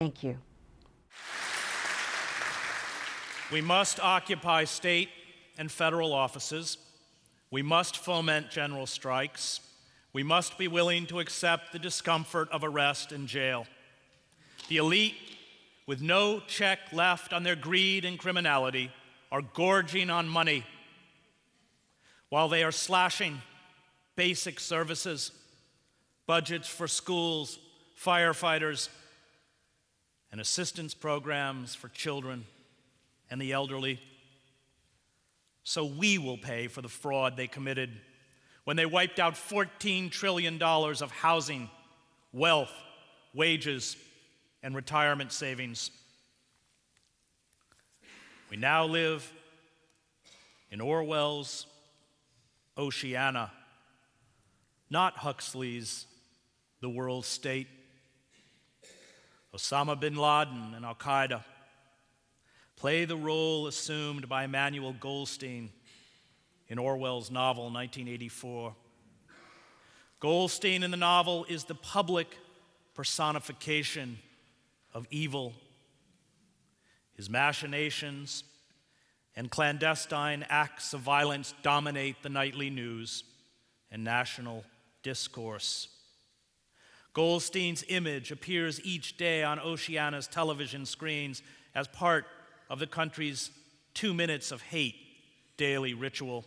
Thank you. We must occupy state and federal offices. We must foment general strikes. We must be willing to accept the discomfort of arrest and jail. The elite, with no check left on their greed and criminality, are gorging on money while they are slashing basic services, budgets for schools, firefighters, and assistance programs for children and the elderly. So we will pay for the fraud they committed when they wiped out $14 trillion of housing, wealth, wages, and retirement savings. We now live in Orwell's Oceania, not Huxley's The World State. Osama bin Laden and Al-Qaeda play the role assumed by Emmanuel Goldstein in Orwell's novel 1984. Goldstein in the novel is the public personification of evil. His machinations and clandestine acts of violence dominate the nightly news and national discourse. Goldstein's image appears each day on Oceania's television screens as part of the country's 2 minutes of hate daily ritual.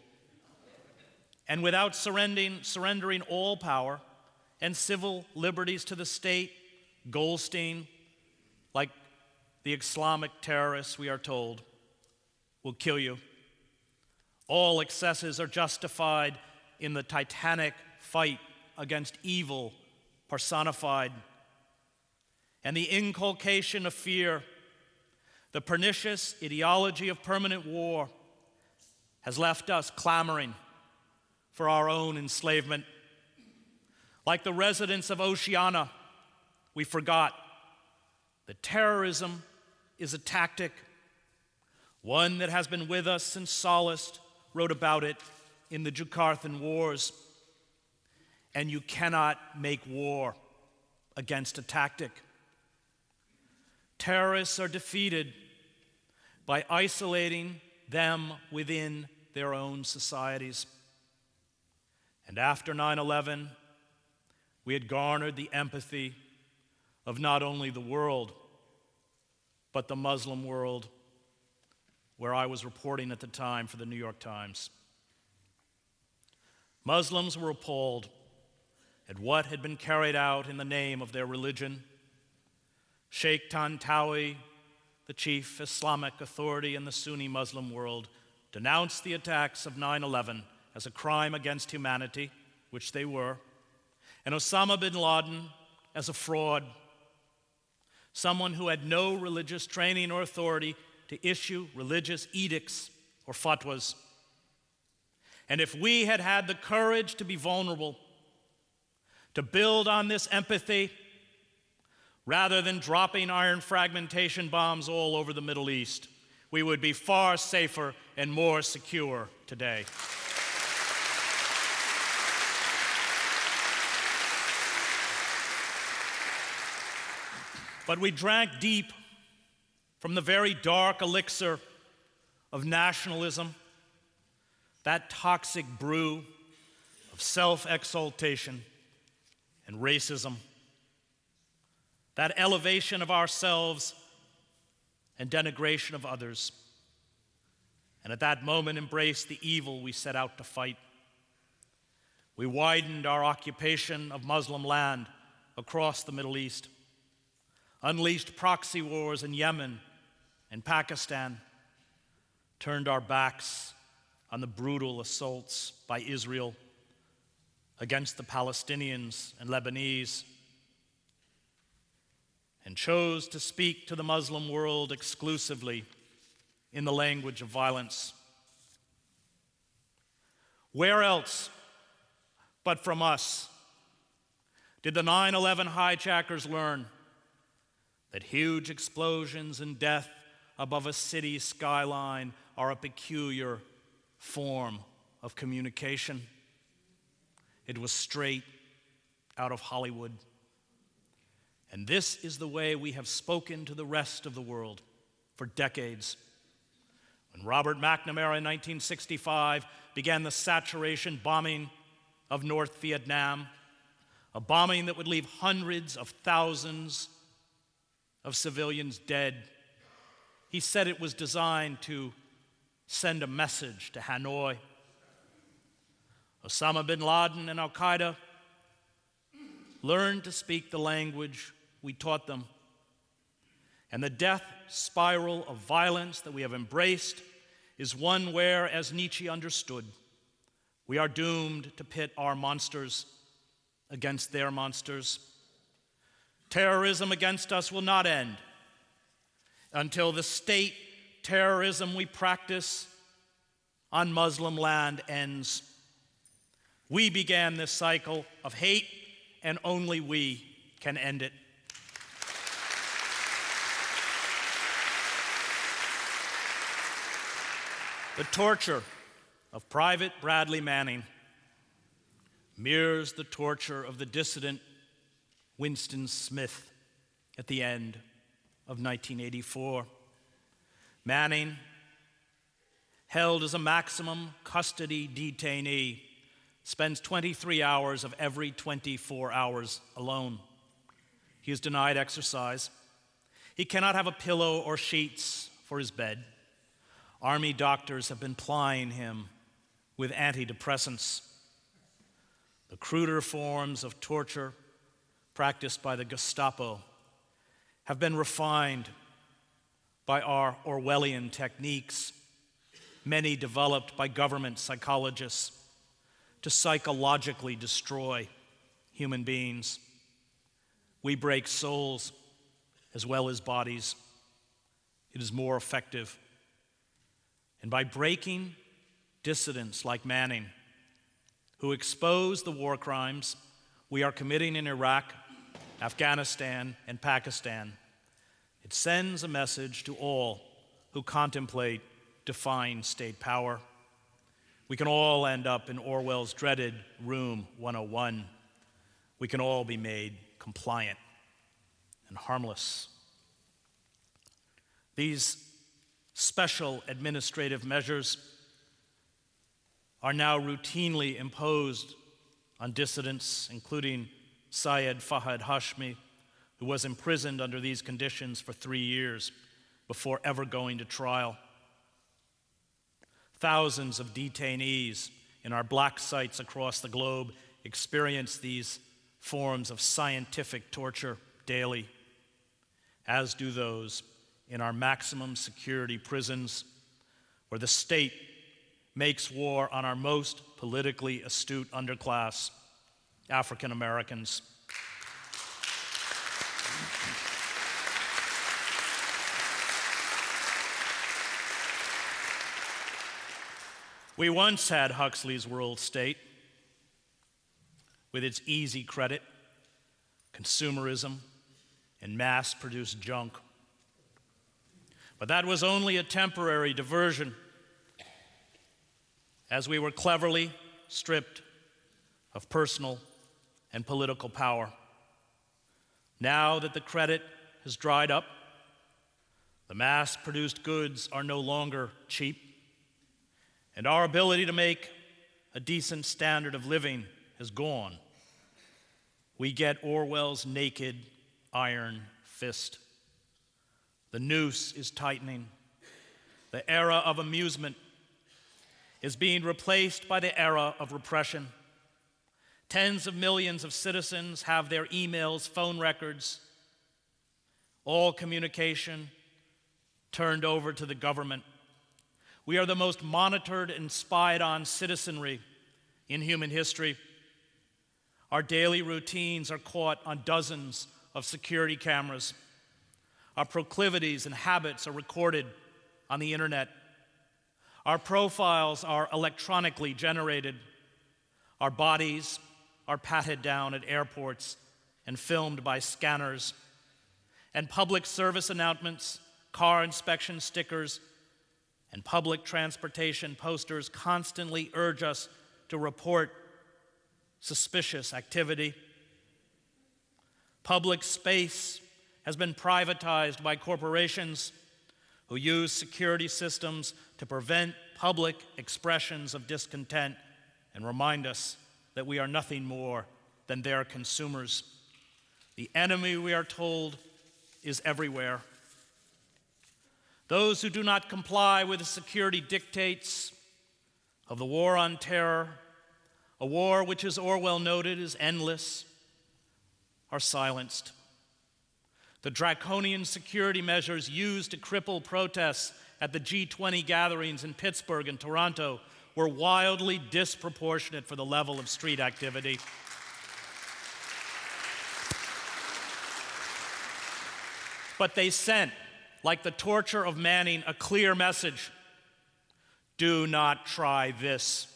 And without surrendering all power and civil liberties to the state, Goldstein, like the Islamic terrorists, we are told, will kill you. All excesses are justified in the titanic fight against evil personified, and the inculcation of fear, the pernicious ideology of permanent war, has left us clamoring for our own enslavement. Like the residents of Oceania, we forgot that terrorism is a tactic, one that has been with us since Sallust wrote about it in the Jukathan Wars. And you cannot make war against a tactic. Terrorists are defeated by isolating them within their own societies. And after 9/11, we had garnered the empathy of not only the world, but the Muslim world, where I was reporting at the time for the New York Times. Muslims were appalled at what had been carried out in the name of their religion. Sheikh Tantawi, the chief Islamic authority in the Sunni Muslim world, denounced the attacks of 9/11 as a crime against humanity, which they were, and Osama bin Laden as a fraud, someone who had no religious training or authority to issue religious edicts or fatwas. And if we had had the courage to be vulnerable, to build on this empathy, rather than dropping iron fragmentation bombs all over the Middle East, we would be far safer and more secure today. But we drank deep from the very dark elixir of nationalism, that toxic brew of self-exaltation and racism, that elevation of ourselves and denigration of others, and at that moment embraced the evil we set out to fight. We widened our occupation of Muslim land across the Middle East, unleashed proxy wars in Yemen and Pakistan, turned our backs on the brutal assaults by Israel against the Palestinians and Lebanese, and chose to speak to the Muslim world exclusively in the language of violence. Where else but from us did the 9/11 hijackers learn that huge explosions and death above a city skyline are a peculiar form of communication? It was straight out of Hollywood. And this is the way we have spoken to the rest of the world for decades. When Robert McNamara in 1965 began the saturation bombing of North Vietnam, a bombing that would leave hundreds of thousands of civilians dead, he said it was designed to send a message to Hanoi. Osama bin Laden and Al-Qaeda learned to speak the language we taught them. And the death spiral of violence that we have embraced is one where, as Nietzsche understood, we are doomed to pit our monsters against their monsters. Terrorism against us will not end until the state terrorism we practice on Muslim land ends. We began this cycle of hate, and only we can end it. The torture of Private Bradley Manning mirrors the torture of the dissident Winston Smith at the end of 1984. Manning, held as a maximum custody detainee, spends 23 hours of every 24 hours alone. He is denied exercise. He cannot have a pillow or sheets for his bed. Army doctors have been plying him with antidepressants. The cruder forms of torture practiced by the Gestapo have been refined by our Orwellian techniques, many developed by government psychologists, to psychologically destroy human beings. We break souls as well as bodies. It is more effective. And by breaking dissidents like Manning, who expose the war crimes we are committing in Iraq, Afghanistan, and Pakistan, it sends a message to all who contemplate defying state power. We can all end up in Orwell's dreaded Room 101. We can all be made compliant and harmless. These special administrative measures are now routinely imposed on dissidents, including Syed Fahad Hashmi, who was imprisoned under these conditions for 3 years before ever going to trial. Thousands of detainees in our black sites across the globe experience these forms of scientific torture daily, as do those in our maximum security prisons, where the state makes war on our most politically astute underclass, African Americans. We once had Huxley's world state, with its easy credit, consumerism, and mass-produced junk. But that was only a temporary diversion, as we were cleverly stripped of personal and political power. Now that the credit has dried up, the mass-produced goods are no longer cheap, and our ability to make a decent standard of living has gone. We get Orwell's naked iron fist. The noose is tightening. The era of amusement is being replaced by the era of repression. Tens of millions of citizens have their emails, phone records, all communication turned over to the government. We are the most monitored and spied on citizenry in human history. Our daily routines are caught on dozens of security cameras. Our proclivities and habits are recorded on the internet. Our profiles are electronically generated. Our bodies are patted down at airports and filmed by scanners. And public service announcements, car inspection stickers, and public transportation posters constantly urge us to report suspicious activity. Public space has been privatized by corporations who use security systems to prevent public expressions of discontent and remind us that we are nothing more than their consumers. The enemy, we are told, is everywhere. Those who do not comply with the security dictates of the war on terror, a war which, as Orwell noted, is endless, are silenced. The draconian security measures used to cripple protests at the G20 gatherings in Pittsburgh and Toronto were wildly disproportionate for the level of street activity. But they sent, like the torture of Manning, a clear message: do not try this.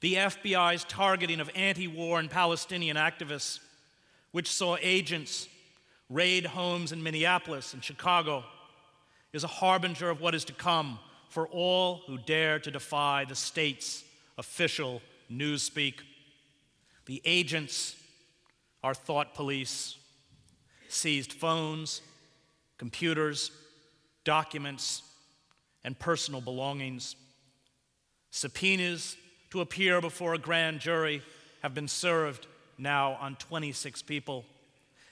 The FBI's targeting of anti-war and Palestinian activists, which saw agents raid homes in Minneapolis and Chicago, is a harbinger of what is to come for all who dare to defy the state's official newspeak. The agents, our thought police, seized phones, computers, documents, and personal belongings. Subpoenas to appear before a grand jury have been served now on 26 people.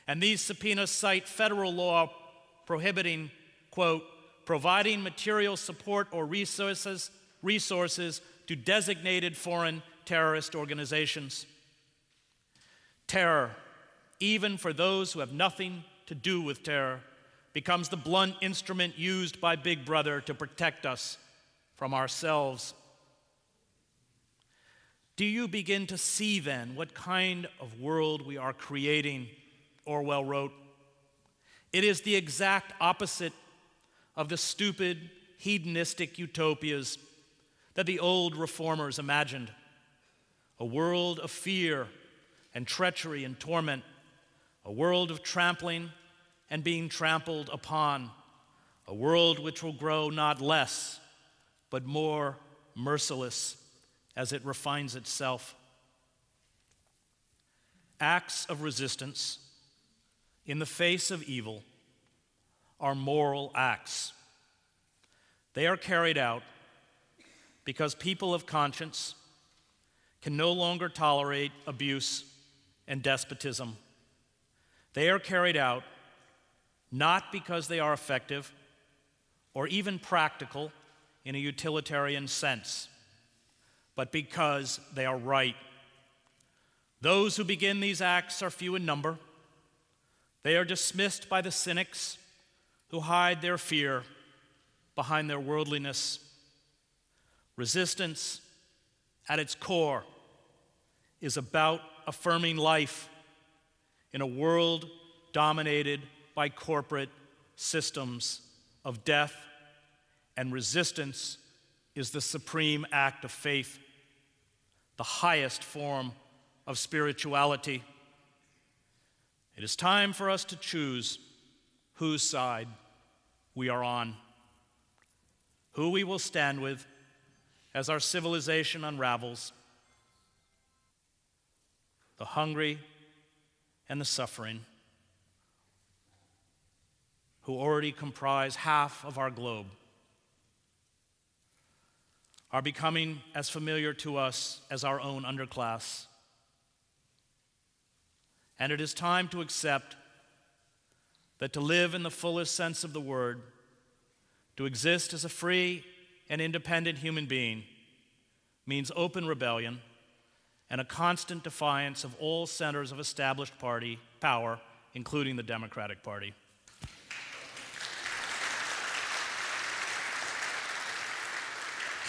And these subpoenas cite federal law prohibiting, quote, providing material support or resources to designated foreign terrorist organizations. Terror, even for those who have nothing to do with terror, becomes the blunt instrument used by Big Brother to protect us from ourselves. Do you begin to see then what kind of world we are creating? Orwell wrote. It is the exact opposite of the stupid, hedonistic utopias that the old reformers imagined. A world of fear and treachery and torment, a world of trampling and being trampled upon, a world which will grow not less, but more merciless as it refines itself. Acts of resistance in the face of evil are moral acts. They are carried out because people of conscience can no longer tolerate abuse and despotism. They are carried out not because they are effective or even practical in a utilitarian sense, but because they are right. Those who begin these acts are few in number. They are dismissed by the cynics who hide their fear behind their worldliness. Resistance, at its core, is about affirming life in a world dominated by corporate systems of death, and resistance is the supreme act of faith, the highest form of spirituality. It is time for us to choose whose side we are on, who we will stand with as our civilization unravels. The hungry and the suffering, who already comprise half of our globe, are becoming as familiar to us as our own underclass. And it is time to accept that to live in the fullest sense of the word, to exist as a free and independent human being, means open rebellion and a constant defiance of all centers of established party power, including the Democratic Party.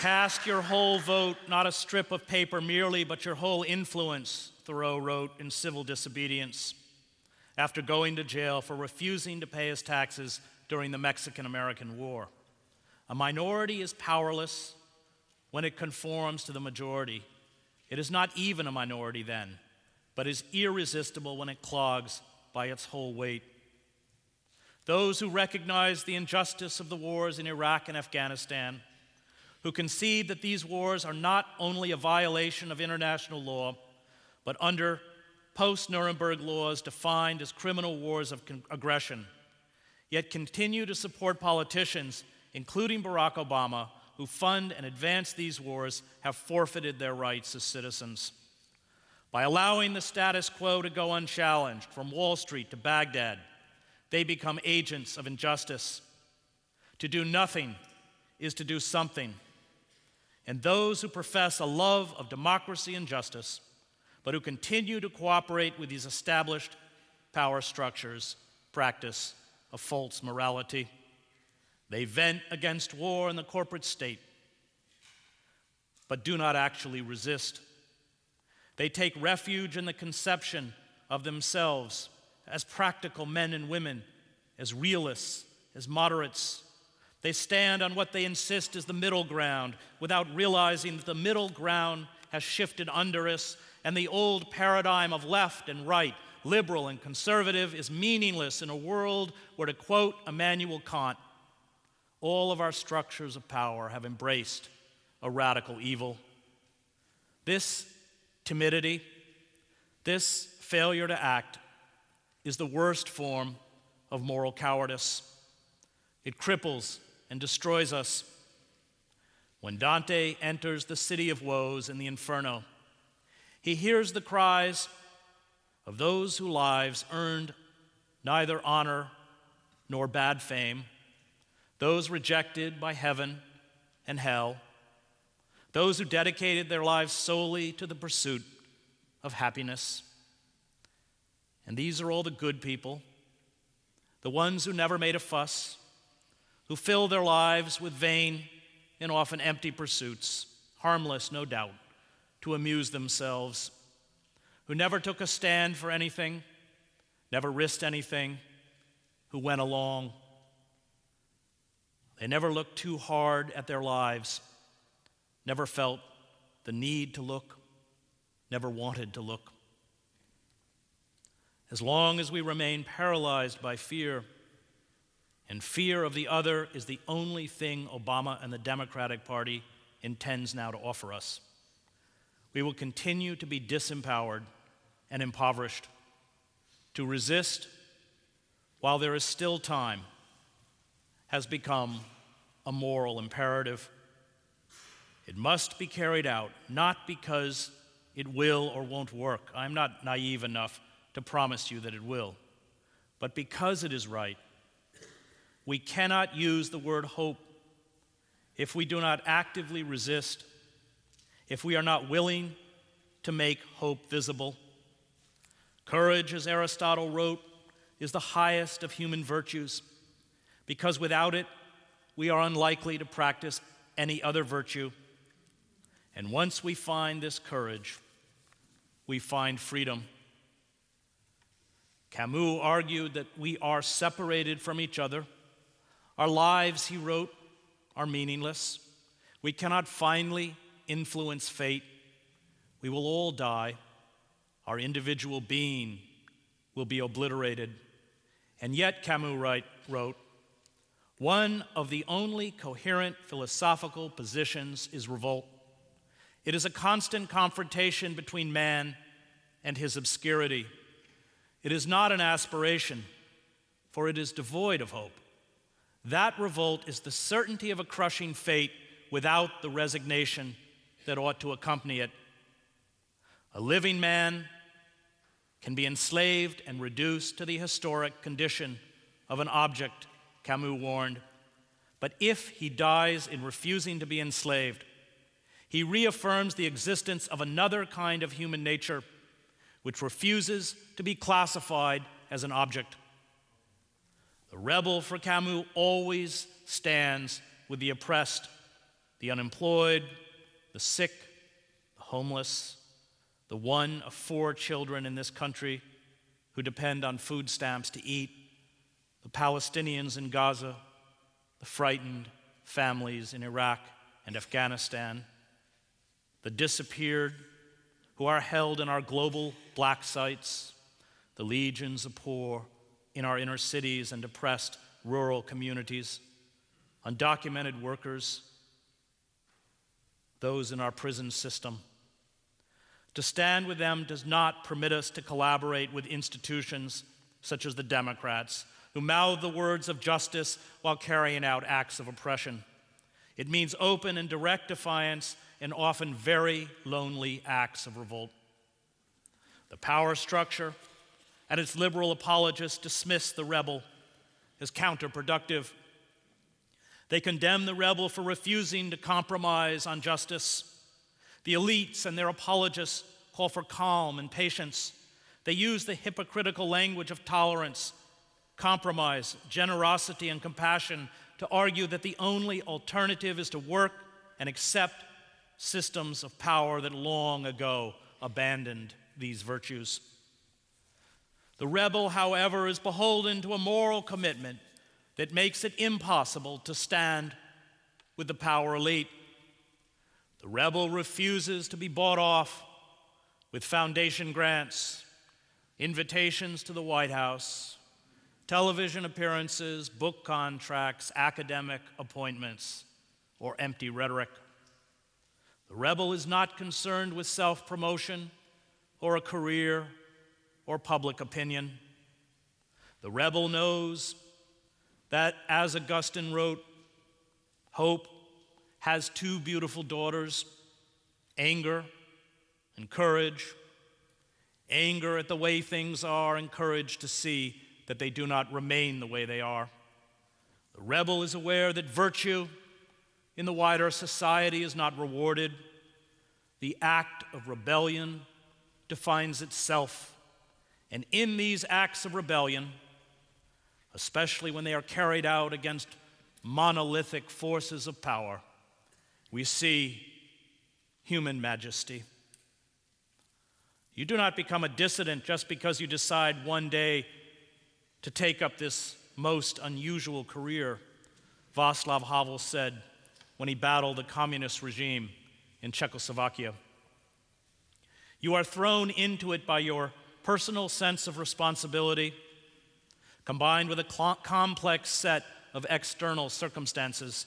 Cast your whole vote, not a strip of paper merely, but your whole influence, Thoreau wrote in Civil Disobedience, after going to jail for refusing to pay his taxes during the Mexican-American War. A minority is powerless when it conforms to the majority. It is not even a minority then, but is irresistible when it clogs by its whole weight. Those who recognize the injustice of the wars in Iraq and Afghanistan, who concede that these wars are not only a violation of international law, but under post-Nuremberg laws defined as criminal wars of aggression, yet continue to support politicians, including Barack Obama, who fund and advance these wars, have forfeited their rights as citizens. By allowing the status quo to go unchallenged, from Wall Street to Baghdad, they become agents of injustice. To do nothing is to do something. And those who profess a love of democracy and justice, but who continue to cooperate with these established power structures, practice a false morality. They vent against war and the corporate state, but do not actually resist. They take refuge in the conception of themselves as practical men and women, as realists, as moderates. They stand on what they insist is the middle ground without realizing that the middle ground has shifted under us, and the old paradigm of left and right, liberal and conservative, is meaningless in a world where, to quote Immanuel Kant, all of our structures of power have embraced a radical evil. This timidity, this failure to act, is the worst form of moral cowardice. It cripples and destroys us. When Dante enters the city of woes in the Inferno, he hears the cries of those whose lives earned neither honor nor bad fame, those rejected by heaven and hell, those who dedicated their lives solely to the pursuit of happiness. And these are all the good people, the ones who never made a fuss, who fill their lives with vain and often empty pursuits, harmless, no doubt, to amuse themselves, who never took a stand for anything, never risked anything, who went along. They never looked too hard at their lives, never felt the need to look, never wanted to look. As long as we remain paralyzed by fear, and fear of the other is the only thing Obama and the Democratic Party intends now to offer us, we will continue to be disempowered and impoverished. To resist while there is still time has become a moral imperative. It must be carried out, not because it will or won't work. I'm not naive enough to promise you that it will, but because it is right. We cannot use the word hope if we do not actively resist, if we are not willing to make hope visible. Courage, as Aristotle wrote, is the highest of human virtues, because without it, we are unlikely to practice any other virtue. And once we find this courage, we find freedom. Camus argued that we are separated from each other. Our lives, he wrote, are meaningless. We cannot finally influence fate. We will all die. Our individual being will be obliterated. And yet, Camus wrote, one of the only coherent philosophical positions is revolt. It is a constant confrontation between man and his obscurity. It is not an aspiration, for it is devoid of hope. That revolt is the certainty of a crushing fate without the resignation that ought to accompany it. A living man can be enslaved and reduced to the historic condition of an object, Camus warned. But if he dies in refusing to be enslaved, he reaffirms the existence of another kind of human nature which refuses to be classified as an object. The rebel, for Camus, always stands with the oppressed, the unemployed, the sick, the homeless, the one of 4 children in this country who depend on food stamps to eat, the Palestinians in Gaza, the frightened families in Iraq and Afghanistan, the disappeared who are held in our global black sites, the legions of poor in our inner cities and depressed rural communities, undocumented workers, those in our prison system. To stand with them does not permit us to collaborate with institutions such as the Democrats, who mouth the words of justice while carrying out acts of oppression. It means open and direct defiance and often very lonely acts of revolt. The power structure and its liberal apologists dismiss the rebel as counterproductive. They condemn the rebel for refusing to compromise on justice. The elites and their apologists call for calm and patience. They use the hypocritical language of tolerance, compromise, generosity, and compassion to argue that the only alternative is to work and accept systems of power that long ago abandoned these virtues. The rebel, however, is beholden to a moral commitment that makes it impossible to stand with the power elite. The rebel refuses to be bought off with foundation grants, invitations to the White House, television appearances, book contracts, academic appointments, or empty rhetoric. The rebel is not concerned with self-promotion or a career or public opinion. The rebel knows that, as Augustine wrote, hope has two beautiful daughters, anger and courage. Anger at the way things are, and courage to see that they do not remain the way they are. The rebel is aware that virtue in the wider society is not rewarded. The act of rebellion defines itself. And in these acts of rebellion, especially when they are carried out against monolithic forces of power, we see human majesty. You do not become a dissident just because you decide one day to take up this most unusual career, Václav Havel said when he battled the communist regime in Czechoslovakia. You are thrown into it by your personal sense of responsibility, combined with a complex set of external circumstances.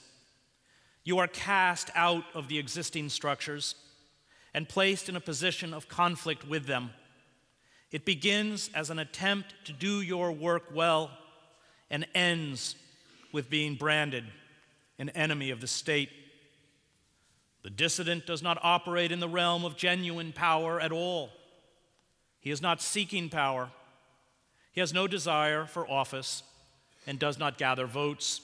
You are cast out of the existing structures and placed in a position of conflict with them. It begins as an attempt to do your work well and ends with being branded an enemy of the state. The dissident does not operate in the realm of genuine power at all. He is not seeking power. He has no desire for office and does not gather votes.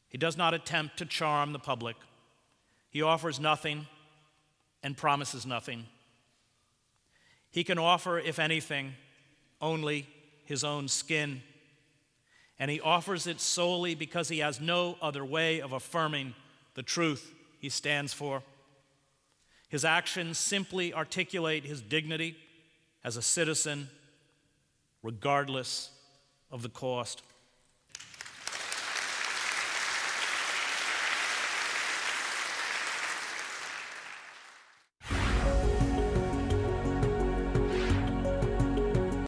He does not attempt to charm the public. He offers nothing and promises nothing. He can offer, if anything, only his own skin. And he offers it solely because he has no other way of affirming the truth he stands for. His actions simply articulate his dignity as a citizen, regardless of the cost.